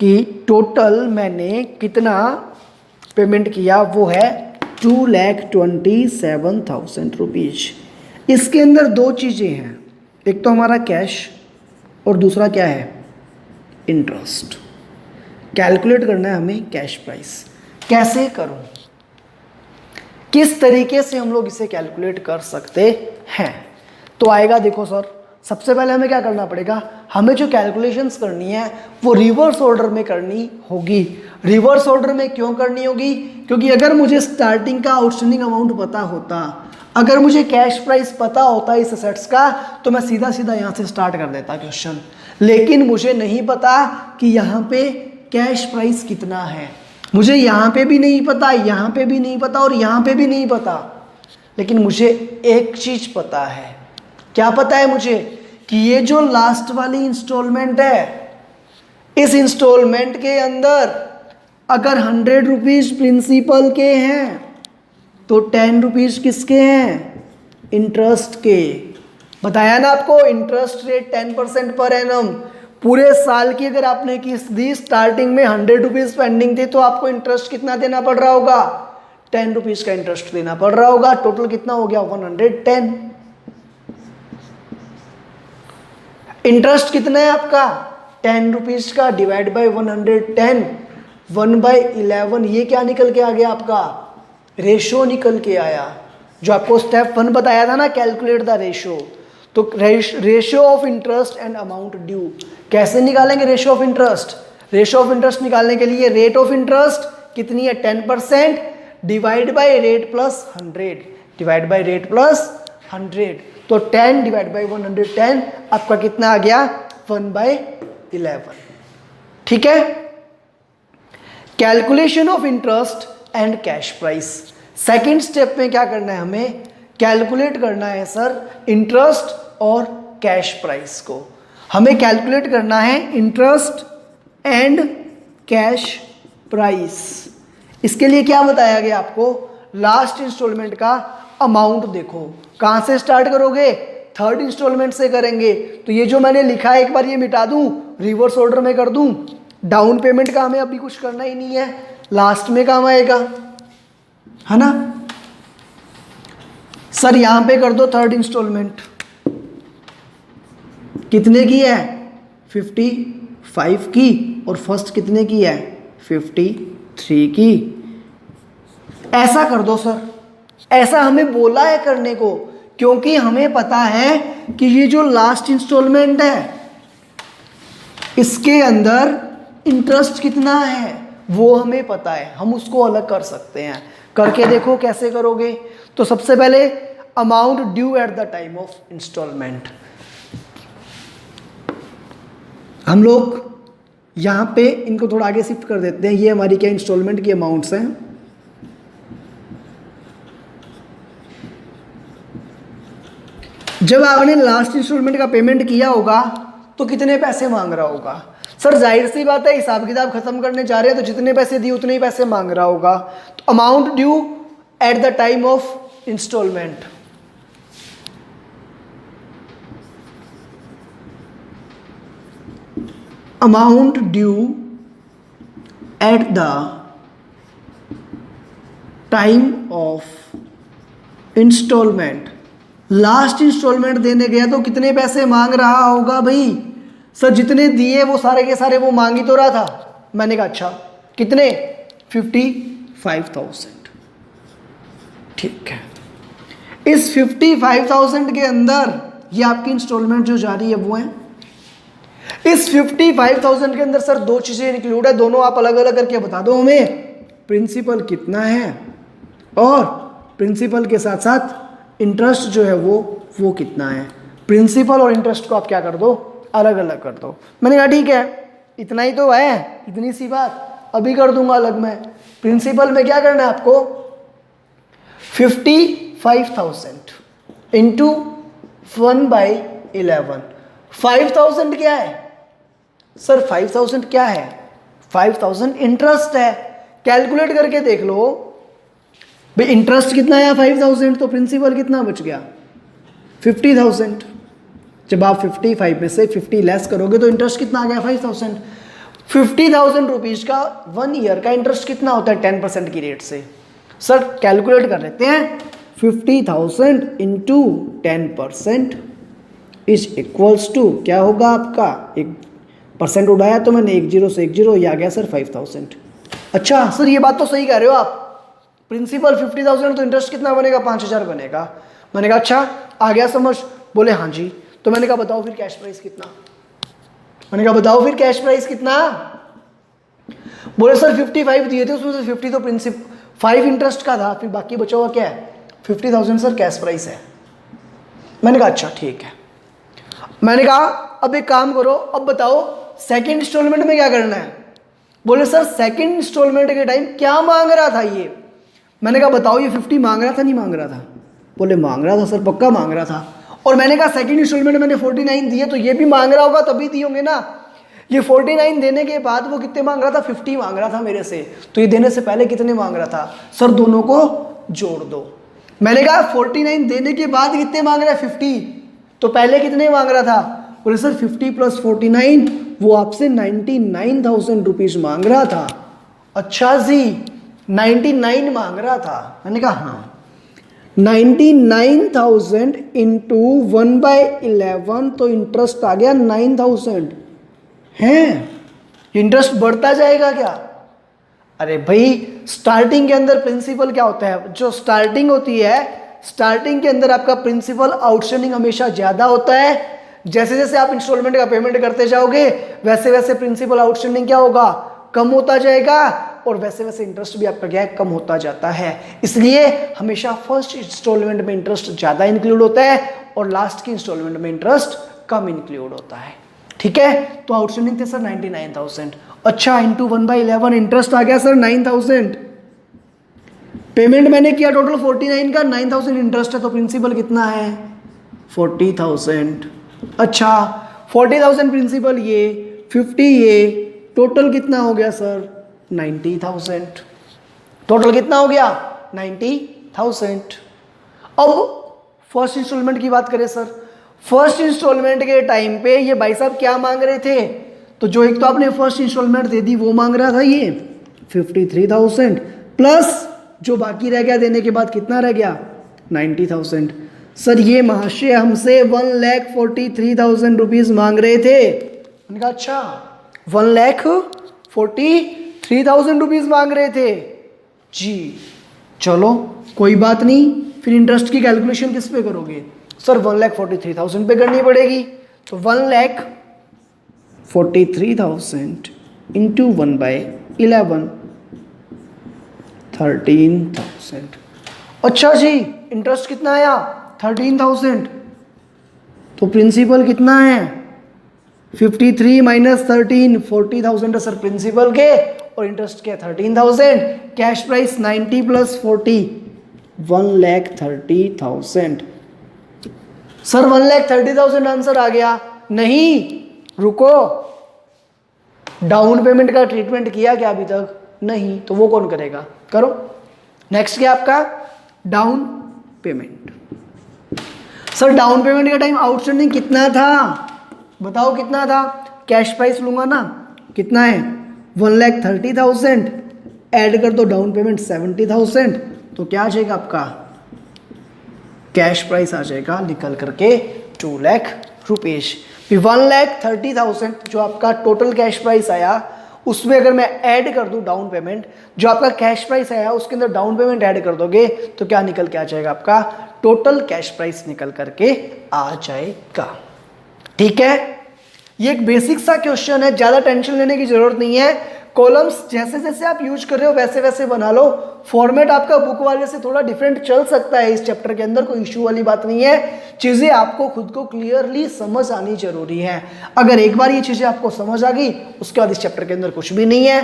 कि टोटल मैंने कितना पेमेंट किया वो है 2,27,000 रुपीज़। इसके अंदर 2 चीज़ें हैं, एक तो हमारा कैश और दूसरा क्या है? इंटरेस्ट। कैलकुलेट करना है हमें कैश प्राइस। कैसे करूं? किस तरीके से हम लोग इसे कैलकुलेट कर सकते हैं? तो आएगा, देखो सर, सबसे पहले हमें क्या करना पड़ेगा, हमें जो कैलकुलेशंस करनी है वो रिवर्स ऑर्डर में करनी होगी। रिवर्स ऑर्डर में क्यों करनी होगी? क्योंकि अगर मुझे स्टार्टिंग का आउटस्टैंडिंग अमाउंट पता होता, अगर मुझे कैश प्राइस पता होता इस असेट्स का, तो मैं सीधा सीधा यहाँ से स्टार्ट कर देता क्वेश्चन। लेकिन मुझे नहीं पता कि यहाँ पे कैश प्राइस कितना है, मुझे यहाँ पे भी नहीं पता, यहाँ पे भी नहीं पता और यहाँ पे भी नहीं पता। लेकिन मुझे एक चीज़ पता है। क्या पता है मुझे? कि ये जो लास्ट वाली इंस्टॉलमेंट है, इस इंस्टॉलमेंट के अंदर अगर 100 रुपीज़ प्रिंसिपल के हैं तो 10 रुपीज़ किसके हैं? इंटरेस्ट के। बताया ना आपको, इंटरेस्ट रेट 10% पर एनम। पूरे साल की अगर आपने किस्त दी, स्टार्टिंग में 100 रुपीज़ पेंडिंग थी, तो आपको इंटरेस्ट कितना देना पड़ रहा होगा? 10 रुपीज़ का इंटरेस्ट देना पड़ रहा होगा। टोटल कितना हो गया? 110। इंटरेस्ट कितना है आपका? 10 रुपीज़ का डिवाइड बाई 110, 1/11। ये क्या निकल के आ गया आपका? रेशो निकल के आया। जो आपको स्टेप 1 बताया था ना, कैलकुलेट द रेशो। तो ratio of interest and amount due कैसे निकालेंगे? Ratio of interest. Ratio of interest निकालने के लिए रेट ऑफ इंटरेस्ट कितनी है? 10% divide by rate plus 100, divide by rate plus 100। तो 10 डिवाइड बाई 110 आपका कितना आ गया? 1/11। ठीक है। Calculation of interest and cash price. Second step में क्या करना है, हमें कैलकुलेट करना है सर इंटरेस्ट और कैश प्राइस को। हमें कैलकुलेट करना है इंटरेस्ट एंड कैश प्राइस। इसके लिए क्या बताया गया आपको, लास्ट इंस्टॉलमेंट का अमाउंट देखो। कहाँ से स्टार्ट करोगे, थर्ड इंस्टॉलमेंट से करेंगे। तो ये जो मैंने लिखा है एक बार ये मिटा दूं, रिवर्स ऑर्डर में कर दूं। डाउन पेमेंट का हमें अभी कुछ करना ही नहीं है, लास्ट में काम आएगा, है ना। सर यहां पे कर दो थर्ड इंस्टॉलमेंट, कितने की है 55 की, और फर्स्ट कितने की है 53 की। ऐसा कर दो सर, ऐसा हमें बोला है करने को, क्योंकि हमें पता है कि ये जो लास्ट इंस्टॉलमेंट है इसके अंदर इंटरेस्ट कितना है वो हमें पता है, हम उसको अलग कर सकते हैं। करके देखो कैसे करोगे। तो सबसे पहले amount due at the time of installment, हम लोग यहां पे इनको थोड़ा आगे शिफ्ट कर देते हैं। ये हमारी क्या इंस्टॉलमेंट की अमाउंट्स हैं। जब आपने लास्ट इंस्टॉलमेंट का पेमेंट किया होगा तो कितने पैसे मांग रहा होगा। सर जाहिर सी बात है, हिसाब किताब खत्म करने जा रहे हैं तो जितने पैसे दिए उतने ही पैसे मांग रहा होगा। तो amount due at the time of installment, amount due at the time of installment. Last installment देने गया तो कितने पैसे मांग रहा होगा भाई। सर जितने दिए वो सारे के सारे वो मांग ही तो रहा था। मैंने कहा अच्छा कितने 55,000। ठीक है, इस 55,000 के अंदर ये आपकी इंस्टॉलमेंट जो जा रही है वो है। इस 55,000 के अंदर सर दो चीजें इंक्लूड है, दोनों आप अलग अलग करके बता दो हमें। प्रिंसिपल कितना है और प्रिंसिपल के साथ साथ इंटरेस्ट जो है वो कितना है। प्रिंसिपल और इंटरेस्ट को आप क्या कर दो, अलग अलग कर दो। मैंने कहा ठीक है, इतना ही तो है, इतनी सी बात, अभी कर दूंगा अलग में। प्रिंसिपल में क्या करना है आपको, 55,000 इंटू 1/11। 5,000 क्या है सर, 5,000 क्या है, 5,000 इंटरेस्ट है। कैलकुलेट करके देख लो भाई, इंटरेस्ट कितना आया 5,000, तो प्रिंसिपल कितना बच गया 50,000। जब आप 55 में से 50 लेस करोगे तो इंटरेस्ट कितना आ गया 5,000। 50,000 रुपीज का 1 ईयर का इंटरेस्ट कितना होता है 10% की रेट से। सर कैलकुलेट कर लेते हैं, 50,000 इंटू 10% इज इक्वल्स टू क्या होगा आपका, 1% उड़ाया तो मैंने 1 0 से 1 0, ये आ गया सर 5,000। अच्छा सर ये बात तो सही कह रहे हो आप, प्रिंसिपल 50,000 तो इंटरेस्ट कितना बनेगा 5,000 बनेगा। मैंने कहा अच्छा आ गया समझ, बोले हाँ जी। तो मैंने कहा बताओ फिर कैश प्राइस कितना, मैंने कहा बताओ फिर कैश प्राइस कितना। बोले सर 55 दिए थे, उसमें से 50 तो प्रिंसिपल 5 इंटरेस्ट का था, फिर बाकी बचा हुआ क्या है 50,000 सर कैश प्राइस है। मैंने कहा अच्छा ठीक है। मैंने कहा अब एक काम करो, अब बताओ सेकंड इंस्टॉलमेंट में क्या करना है। बोले सर सेकंड इंस्टॉलमेंट के टाइम क्या मांग रहा था ये। मैंने कहा बताओ ये 50 मांग रहा था नहीं मांग रहा था। बोले मांग रहा था सर, पक्का मांग रहा था। और मैंने कहा सेकंड इंस्टॉलमेंट मैंने 49 दिए तो ये भी मांग रहा होगा, तभी दिए होंगे ना। ये 49 देने के बाद वो कितने मांग रहा था 50 मांग रहा था मेरे से, तो ये देने से पहले कितने मांग रहा था सर, दोनों को जोड़ दो। मैंने कहा 49 देने के बाद कितने मांग रहा है 50, तो पहले कितने मांग रहा था। बोले सर 50 + 49 वो आपसे 99,000 रुपीज मांग रहा था। अच्छा जी 99 मांग रहा था। मैंने कहा हाँ, 99,000 इंटू 1/11 तो इंटरेस्ट आ गया 9,000 है। इंटरेस्ट बढ़ता जाएगा क्या। अरे भाई स्टार्टिंग के अंदर प्रिंसिपल क्या होता है, जो स्टार्टिंग होती है स्टार्टिंग के अंदर आपका प्रिंसिपल आउटस्टैंडिंग हमेशा ज्यादा होता है। जैसे जैसे आप इंस्टॉलमेंट का पेमेंट करते जाओगे वैसे वैसे प्रिंसिपल आउटस्टैंडिंग क्या होगा, कम होता जाएगा, और वैसे वैसे इंटरेस्ट भी आपका क्या है कम होता जाता है। इसलिए हमेशा फर्स्ट इंस्टॉलमेंट में इंटरेस्ट ज्यादा इंक्लूड होता है और लास्ट की इंस्टॉलमेंट में इंटरेस्ट कम इंक्लूड होता है। ठीक ठीक है, तो आउटस्टैंडिंग थे सर 99,000। अच्छा, इंटू 1/11 इंटरेस्ट आ गया सर 9,000। पेमेंट मैंने किया टोटल 49 का, 9,000 इंटरेस्ट है, तो प्रिंसिपल कितना है 40,000। अच्छा, 40,000 प्रिंसिपल ये, 50 ये, टोटल कितना हो गया सर 90,000। टोटल कितना हो गया 90,000। अब फर्स्ट इंस्टॉलमेंट की बात करें सर, फर्स्ट इंस्टॉलमेंट के टाइम पे ये भाई साहब क्या मांग रहे थे, तो जो एक तो आपने फर्स्ट इंस्टॉलमेंट दे दी वो मांग रहा था ये 53,000, प्लस जो बाकी रह गया देने के बाद कितना रह गया 90,000। सर ये महाशय हमसे 1,43,000 रुपीज मांग रहे थे। मैंने कहा अच्छा 1,43,000 रुपीज मांग रहे थे जी, चलो कोई बात नहीं, फिर इंटरेस्ट की कैलकुलेशन किस पे करोगे सर 1,43,000 पे करनी पड़ेगी। तो 1,43,000 इंटू 1/11 13,000। अच्छा जी, इंटरेस्ट कितना आया 13,000, तो प्रिंसिपल कितना है 53 माइनस 13 40,000 है सर प्रिंसिपल के, और इंटरेस्ट के 13,000। Cash price 90 plus 40 1,30,000। Sir 1,30,000 answer आ गया। नहीं रुको, डाउन पेमेंट का ट्रीटमेंट किया क्या अभी तक? नहीं, तो वो कौन करेगा, करो। नेक्स्ट क्या आपका down payment. Sir down payment का टाइम आउटस्टैंडिंग कितना था बताओ, कितना था? कैश प्राइस लूंगा ना, कितना है 1,30,000, ऐड कर दो डाउन पेमेंट 70,000, तो क्या आ जाएगा आपका कैश प्राइस आ जाएगा निकल करके 2 लाख रुपीज। 1,30,000 जो आपका टोटल कैश प्राइस आया, उसमें अगर मैं ऐड कर दूं डाउन पेमेंट, जो आपका कैश प्राइस आया उसके अंदर डाउन पेमेंट ऐड कर दोगे तो क्या निकल के आ जाएगा आपका टोटल कैश प्राइस निकल करके आ जाएगा। ठीक है, ये एक बेसिक सा क्वेश्चन है, ज्यादा टेंशन लेने की जरूरत नहीं है। कॉलम्स जैसे जैसे आप यूज कर रहे हो वैसे वैसे बना लो। फॉर्मेट आपका बुक वाले से थोड़ा डिफरेंट चल सकता है इस चैप्टर के अंदर, कोई इश्यू वाली बात नहीं है। चीजें आपको खुद को क्लियरली समझ आनी जरूरी है। अगर एक बार ये चीजें आपको समझ आ गई उसके बाद इस चैप्टर के अंदर कुछ भी नहीं है।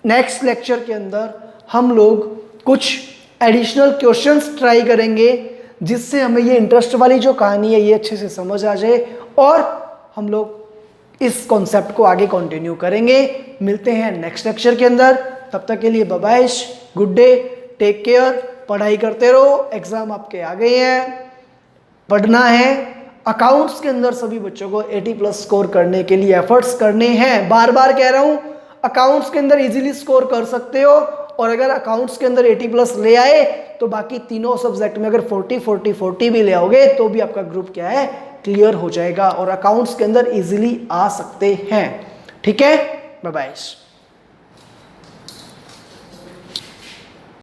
नेक्स्ट लेक्चर के अंदर हम लोग कुछ एडिशनल क्वेश्चंस ट्राई करेंगे जिससे हमें ये इंटरेस्ट वाली जो कहानी है ये अच्छे से समझ आ जाए, और हम लोग इस कॉन्सेप्ट को आगे कंटिन्यू करेंगे। मिलते हैं नेक्स्ट लेक्चर के अंदर, तब तक के लिए bye bye, good day, take care, पढ़ाई करते रहो। एग्जाम आपके आ गए हैं, पढ़ना है। अकाउंट्स के अंदर सभी बच्चों को 80+ स्कोर करने के लिए एफर्ट्स करने हैं। बार बार कह रहा हूं, अकाउंट्स के अंदर इजीली स्कोर कर सकते हो, और अगर अकाउंट्स के अंदर 80+ ले आए तो बाकी तीनों सब्जेक्ट में अगर 40 भी ले आओगे तो भी आपका ग्रुप क्या है क्लियर हो जाएगा, और अकाउंट्स के अंदर इजीली आ सकते हैं। ठीक है, बाय बाय।